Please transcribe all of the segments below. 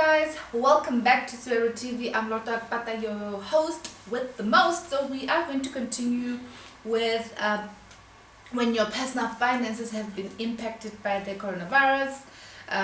guys, welcome back to Swero TV. I'm Lota Pata, your host with the most. So we are going to continue with when your personal finances have been impacted by the coronavirus,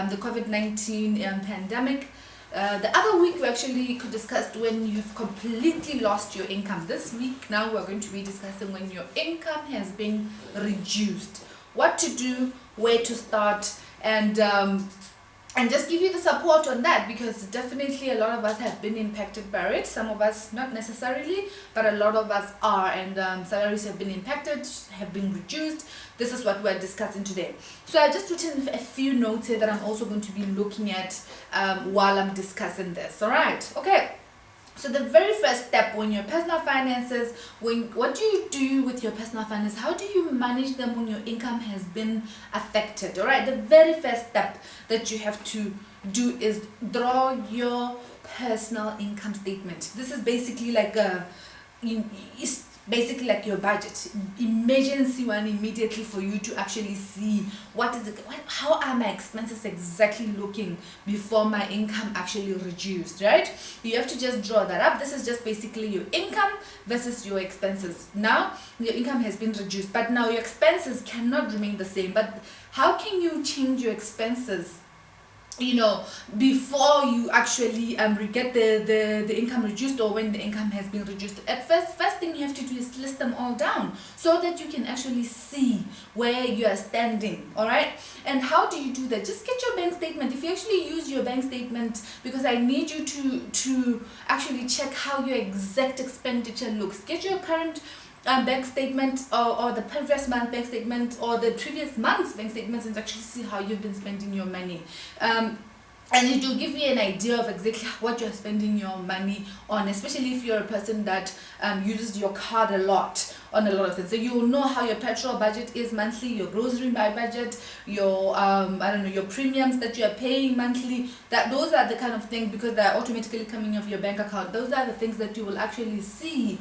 the COVID-19 pandemic. The other week we actually discussed when you've completely lost your income. This week now we're going to be discussing when your income has been reduced, what to do, where to start, and just give you the support on that, because definitely a lot of us have been impacted by it. Some of us not necessarily, but a lot of us are, and salaries have been impacted, have been reduced. This is what we're discussing today. So I just written a few notes here that I'm also going to be looking at while I'm discussing this. All right, okay. So the very first step when your personal finances, what do you do with your personal finances? How do you manage them when your income has been affected? All right, the very first step that you have to do is draw your personal income statement. This is basically like it's basically like your budget, emergency one, immediately for you to actually see how are my expenses exactly looking before my income actually reduced, right? You have to just draw that up. This is just basically your income versus your expenses. Now your income has been reduced, but now your expenses cannot remain the same. But how can you change your expenses, before you actually get the income reduced, or when the income has been reduced? At first thing you have to do is list them all down so that you can actually see where you are standing. All right, and how do you do that? Just get your bank statement. If you actually use your bank statement, because I need you to actually check how your exact expenditure looks. Get your current bank statement, or the previous month bank statement, or the previous month's bank statements, and actually see how you've been spending your money. And it will give you an idea of exactly what you're spending your money on, especially if you're a person that uses your card a lot on a lot of things. So you will know how your petrol budget is monthly, your grocery budget, your your premiums that you are paying monthly. Those are the kind of things, because they're automatically coming off your bank account. Those are the things that you will actually see.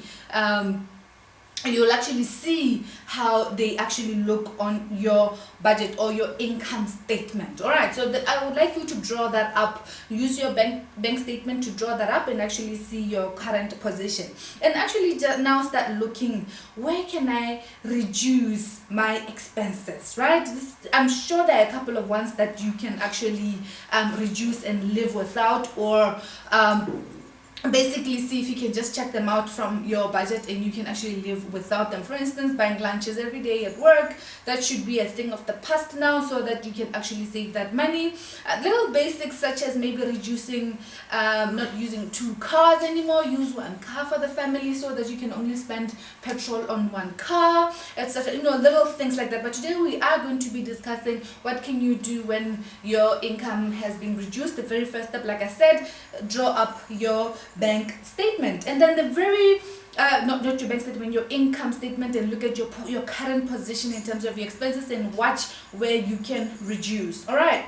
You'll actually see how they actually look on your budget or your income statement. All right, so I would like you to draw that up. Use your bank statement to draw that up and actually see your current position, and actually just now start looking, where can I reduce my expenses, right? I'm sure there are a couple of ones that you can actually reduce and live without, or basically see if you can just check them out from your budget and you can actually live without them. For instance, buying lunches every day at work, that should be a thing of the past now, so that you can actually save that money. Little basics such as maybe reducing, not using 2 cars anymore, use 1 car for the family so that you can only spend petrol on 1 car, etc. Little things like that. But today we are going to be discussing what can you do when your income has been reduced. The very first step, like I said, draw up your bank statement, and then the very not your bank statement, your income statement, and look at your current position in terms of your expenses and watch where you can reduce. All right,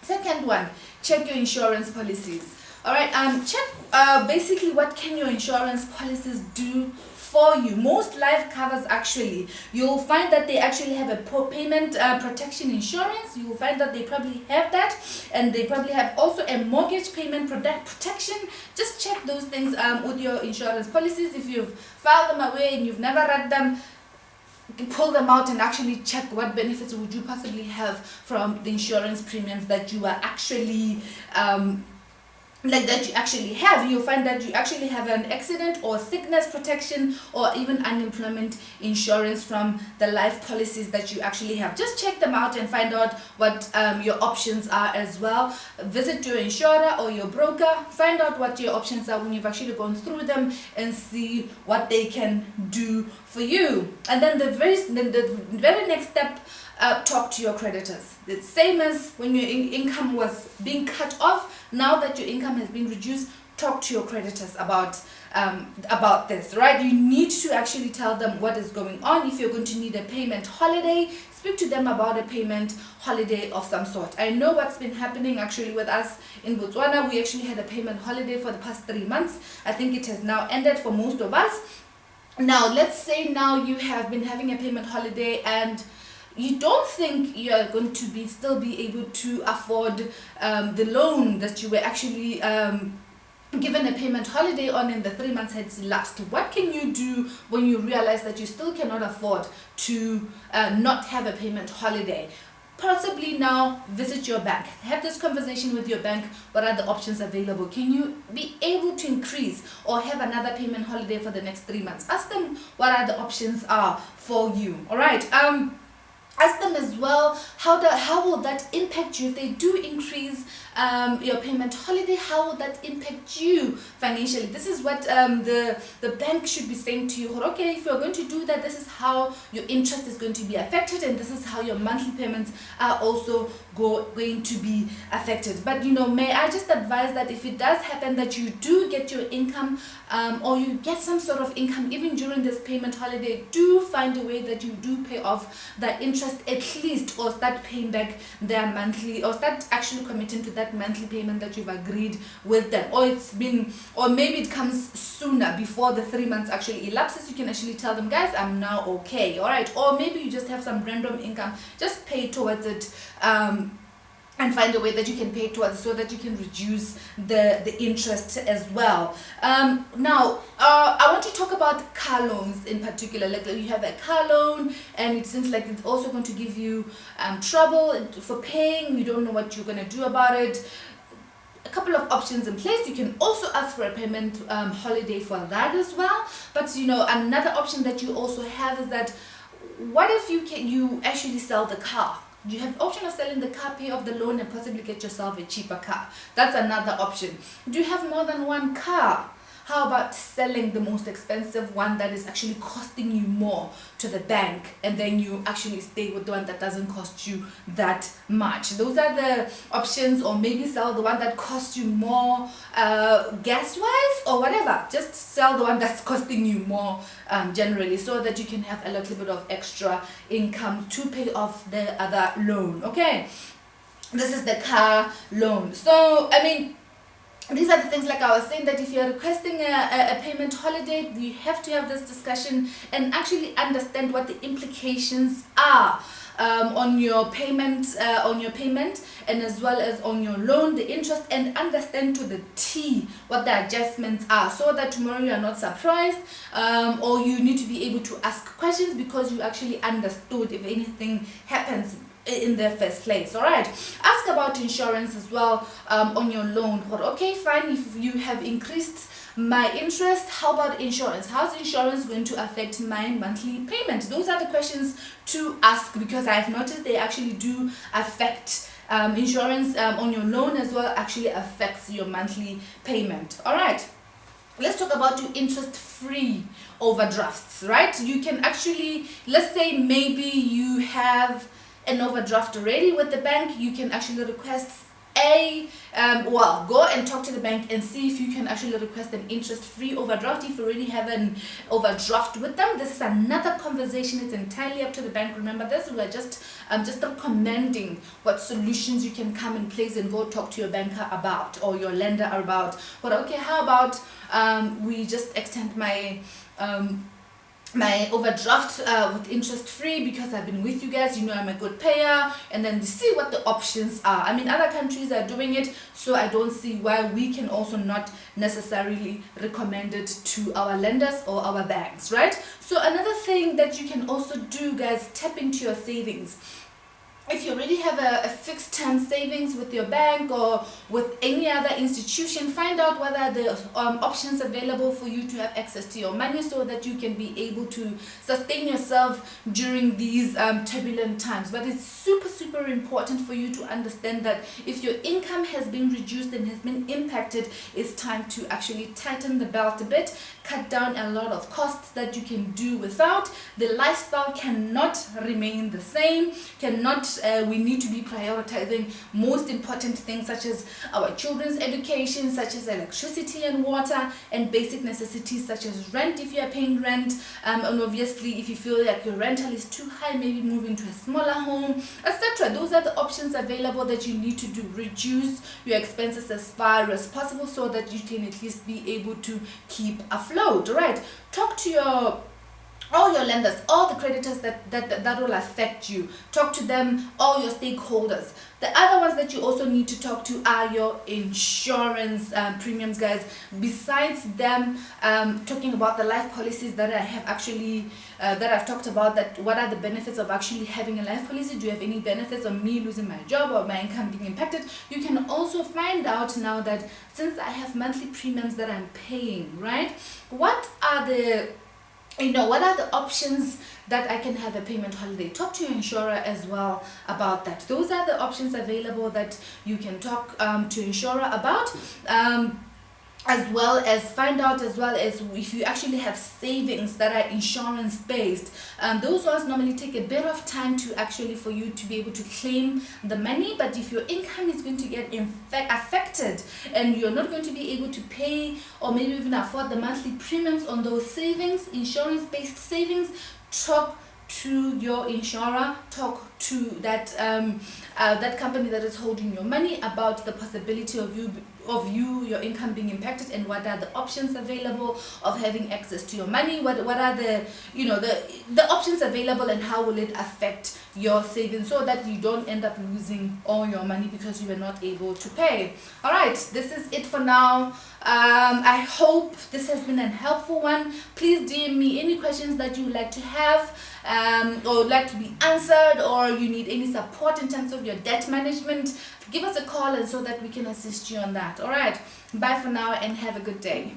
second one, check your insurance policies. All right, check basically what can your insurance policies do for you. Most life covers, actually, you'll find that they actually have a payment protection insurance. You will find that they probably have that, and they probably have also a mortgage payment protection. Just check those things with your insurance policies. If you've filed them away and you've never read them, pull them out and actually check what benefits would you possibly have from the insurance premiums that you are actually have. You'll find that you actually have an accident or sickness protection, or even unemployment insurance from the life policies that you actually have. Just check them out and find out what your options are as well. Visit your insurer or your broker, find out what your options are when you've actually gone through them, and see what they can do for you. And then the very next step, talk to your creditors. The same as when your income was being cut off. Now that your income has been reduced, talk to your creditors about this, right? You need to actually tell them what is going on. If you're going to need a payment holiday, speak to them about a payment holiday of some sort. I know what's been happening actually with us in Botswana. We actually had a payment holiday for the past 3 months. I think it has now ended for most of us. Now let's say now you have been having a payment holiday, and you don't think you are going to still be able to afford the loan that you were actually given a payment holiday on, and the 3 months has elapsed. What can you do when you realize that you still cannot afford to not have a payment holiday? Possibly now visit your bank, have this conversation with your bank. What are the options available? Can you be able to increase or have another payment holiday for the next 3 months? Ask them what are the options are for you. All right. Ask them as well, how will that impact you if they do increase your payment holiday? How will that impact you financially? This is what the bank should be saying to you. Okay, if you're going to do that, this is how your interest is going to be affected, and this is how your monthly payments are also going to be affected. But may I just advise that if it does happen that you do get your income or you get some sort of income even during this payment holiday, do find a way that you do pay off that interest at least, or start paying back their monthly, or start actually committing to that monthly payment that you've agreed with them. Or maybe it comes sooner, before the 3 months actually elapses. You can actually tell them, guys, I'm now okay. All right. Or maybe you just have some random income, just pay towards it, and find a way that you can pay towards, so that you can reduce the interest as well. Now, I want to talk about car loans in particular. Like you have a car loan and it seems like it's also going to give you trouble for paying. You don't know what you're going to do about it. A couple of options in place. You can also ask for a payment holiday for that as well. But another option that you also have is that, what if you actually sell the car? You have the option of selling the car, pay off the loan, and possibly get yourself a cheaper car. That's another option. Do you have more than one car? How about selling the most expensive one that is actually costing you more to the bank, and then you actually stay with the one that doesn't cost you that much? Those are the options. Or maybe sell the one that costs you more gas-wise or whatever. Just sell the one that's costing you more generally, so that you can have a little bit of extra income to pay off the other loan. Okay, this is the car loan. So these are the things, like I was saying, that if you're requesting a payment holiday, you have to have this discussion and actually understand what the implications are on your payment, and as well as on your loan, the interest, and understand to the T what the adjustments are, so that tomorrow you are not surprised, or you need to be able to ask questions because you actually understood if anything happens in the first place. All right. Ask about insurance as well on your loan. But okay, fine, if you have increased my interest, how about insurance? How's insurance going to affect my monthly payment? Those are the questions to ask, because I've noticed they actually do affect insurance on your loan as well, actually affects your monthly payment. All right. Let's talk about your interest-free overdrafts, right? You can actually, let's say maybe you have an overdraft already with the bank. You can actually request go and talk to the bank and see if you can actually request an interest-free overdraft if you already have an overdraft with them. This is another conversation. It's entirely up to the bank. Remember this, we're just recommending what solutions you can come in place and go talk to your banker about, or your lender about. But okay, how about we just extend my overdraft with interest free, because I've been with you guys, I'm a good payer, and then see what the options are. Other countries are doing it, so I don't see why we can also not necessarily recommend it to our lenders or our banks, right? So another thing that you can also do, guys, tap into your savings. If you already have a fixed term savings with your bank or with any other institution, find out what are the options available for you to have access to your money, so that you can be able to sustain yourself during these turbulent times. But it's super important for you to understand that if your income has been reduced and has been impacted, it's time to actually tighten the belt a bit, cut down a lot of costs that you can do without. The lifestyle cannot remain the same, we need to be prioritizing most important things, such as our children's education, such as electricity and water, and basic necessities such as rent if you are paying rent, and obviously if you feel like your rental is too high, maybe moving to a smaller home, etc. Those are the options available that you need to do. Reduce your expenses as far as possible, so that you can at least be able to keep afloat. Right? Talk to your all your lenders, all the creditors that will affect you. Talk to them, all your stakeholders. The other ones that you also need to talk to are your insurance premiums, guys. Besides them talking about the life policies that I have actually that I've talked about, that what are the benefits of actually having a life policy, do you have any benefits of me losing my job or my income being impacted, you can also find out now that since I have monthly premiums that I'm paying, right, what are the what are the options that I can have a payment holiday. Talk to your insurer as well about that. Those are the options available that you can talk to insurer about. As well as find out as well as if you actually have savings that are insurance based. Those ones normally take a bit of time to actually for you to be able to claim the money, but if your income is going to get affected and you're not going to be able to pay or maybe even afford the monthly premiums on those savings, insurance based savings, talk to your insurer, talk to that that company that is holding your money about the possibility of your income being impacted, and what are the options available of having access to your money, what are the the options available, and how will it affect your savings so that you don't end up losing all your money because you were not able to pay. All right, this is it for now. I hope this has been a helpful one. Please DM me any questions that you would like to have or would like to be answered, or you need any support in terms of your debt management. Give us a call and so that we can assist you on that. All right, bye for now and have a good day.